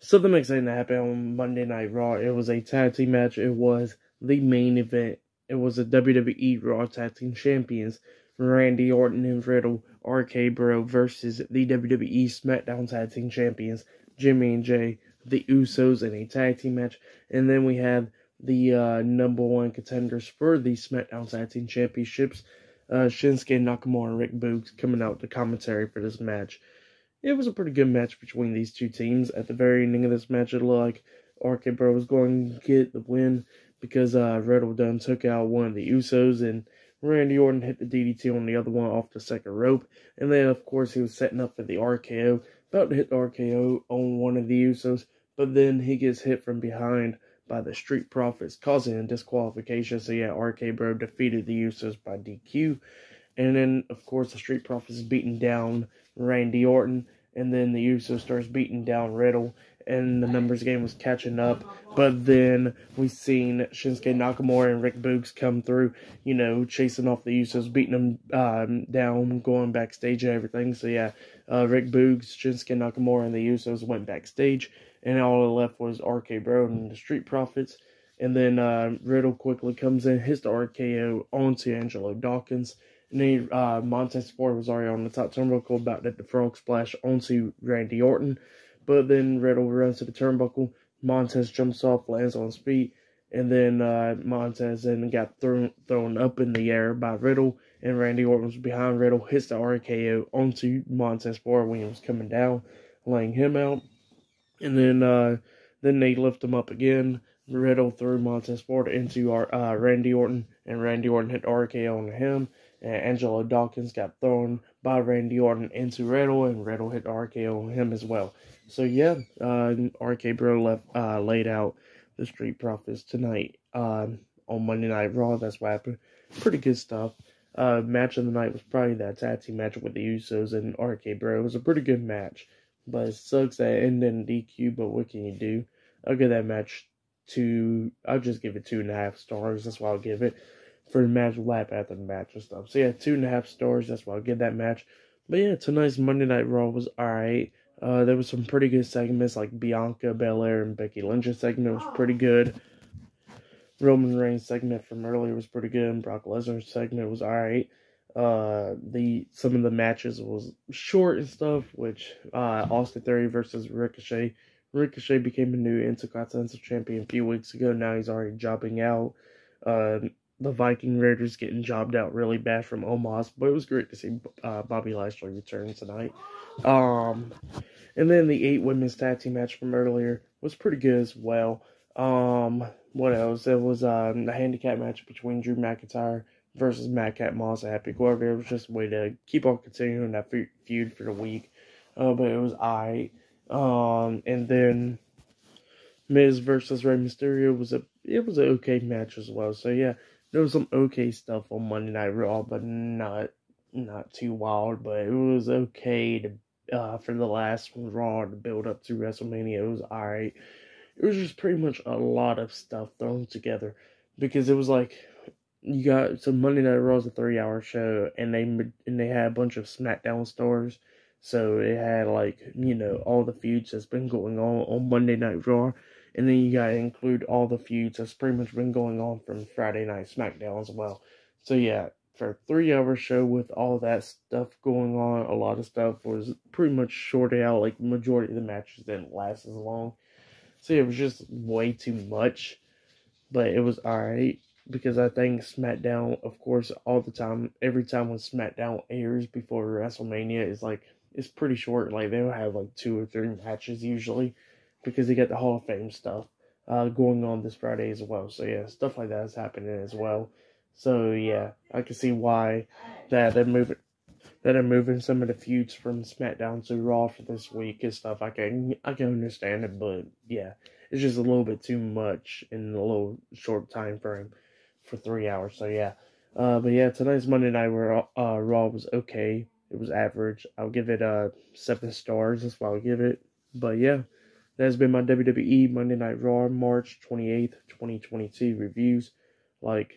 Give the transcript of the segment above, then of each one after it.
So the next thing that happened on Monday Night Raw, it was a tag team match. It was the main event. It was the WWE Raw Tag Team Champions, Randy Orton and Riddle, RK Bro versus the WWE SmackDown Tag Team Champions, Jimmy and Jay, the Usos in a tag team match. And then we had the number one contenders for the SmackDown Tag Team Championships, Shinsuke Nakamura and Rick Boogs coming out to commentary for this match. It was a pretty good match between these two teams. At the very ending of this match, it looked like RK Bro was going to get the win because Riddle done took out one of the Usos, and Randy Orton hit the DDT on the other one off the second rope. And then, of course, he was setting up for the RKO, about to hit the RKO on one of the Usos, but then he gets hit from behind by the Street Profits, causing a disqualification. So yeah, RK Bro defeated the Usos by DQ. And then, of course, the Street Profits beating down Randy Orton. And then the Usos starts beating down Riddle. And the numbers game was catching up. But then we seen Shinsuke Nakamura and Rick Boogs come through, chasing off the Usos, beating them down, going backstage and everything. So yeah, Rick Boogs, Shinsuke Nakamura, and the Usos went backstage. And all that left was RK Bro and the Street Profits. And then Riddle quickly comes in, hits the RKO onto Angelo Dawkins. And then Montez Ford was already on the top turnbuckle, about to hit the frog splash onto Randy Orton. But then Riddle runs to the turnbuckle. Montez jumps off, lands on his feet. And then Montez then got thrown up in the air by Riddle. And Randy Orton was behind Riddle, hits the RKO onto Montez Ford when he was coming down, laying him out. And then they lift him up again. Riddle threw Montez Ford into Randy Orton, and Randy Orton hit RKO on him. And Angelo Dawkins got thrown by Randy Orton into Riddle, and Riddle hit RKO on him as well. So yeah, RK Bro laid out the Street Profits tonight on Monday Night Raw. That's what happened. Pretty good stuff. Match of the night was probably that tag team match with the Usos and RK Bro. It was a pretty good match, but it sucks that it ended in DQ. But what can you do? I'll give that match I'll just give it 2.5 stars. That's what I'll give it. For the match, lap after the match and stuff. So yeah, 2.5 stars. That's why I'll give that match. But yeah, tonight's Monday Night Raw was alright. There was some pretty good segments, like Bianca Belair and Becky Lynch's segment was pretty good. Roman Reigns' segment from earlier was pretty good. And Brock Lesnar's segment was alright. Some of the matches was short and stuff, which Austin Theory versus Ricochet. Ricochet became a new Intercontinental Champion a few weeks ago. Now he's already jobbing out. The Viking Raiders getting jobbed out really bad from Omos, but it was great to see Bobby Lashley return tonight. And then the 8 women's tag team match from earlier was pretty good as well. What else? It was a handicap match between Drew McIntyre versus Madcap Moss and Happy Corbin. It was just a way to keep on continuing that feud for the week. But it was alright. And then Miz versus Rey Mysterio was an okay match as well. So yeah, there was some okay stuff on Monday Night Raw, but not too wild. But it was okay for the last Raw to build up to WrestleMania. It was alright. It was just pretty much a lot of stuff thrown together, because it was like you got some Monday Night Raw was a 3-hour show, and they had a bunch of SmackDown stars. So it had all the feuds that's been going on Monday Night Raw. And then you gotta include all the feuds that's pretty much been going on from Friday Night SmackDown as well. So yeah, for a 3-hour show with all that stuff going on, a lot of stuff was pretty much shorted out. Like, the majority of the matches didn't last as long. So yeah, it was just way too much. But it was alright, because I think SmackDown, of course, all the time, every time when SmackDown airs before WrestleMania, it's pretty short. Like, they'll have 2 or 3 matches usually, because they got the Hall of Fame stuff going on this Friday as well. So yeah, stuff like that is happening as well. So yeah, I can see why they're moving some of the feuds from SmackDown to Raw for this week and stuff. I can understand it, but yeah, it's just a little bit too much in a little short time frame for 3 hours. So yeah, but yeah, tonight's Monday Night Raw was okay. It was average. I'll give it 7 stars. That's what I'll give it. But yeah, that has been my WWE Monday Night Raw March 28th, 2022 reviews.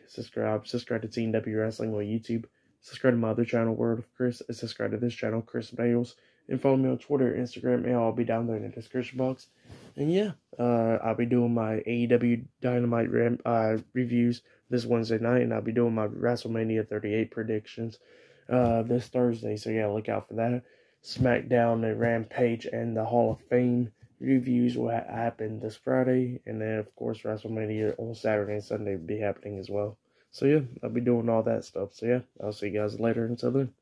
Subscribe to Team W Wrestling on YouTube. Subscribe to my other channel, World of Chris, and subscribe to this channel, Chris Bales. And follow me on Twitter, Instagram, and I'll be down there in the description box. And yeah, I'll be doing my AEW Dynamite reviews this Wednesday night, and I'll be doing my WrestleMania 38 predictions this Thursday. So yeah, look out for that. SmackDown and Rampage and the Hall of Fame reviews will happen this Friday, and then of course WrestleMania on Saturday and Sunday will be happening as well. So yeah, I'll be doing all that stuff. So yeah, I'll see you guys later. Until then.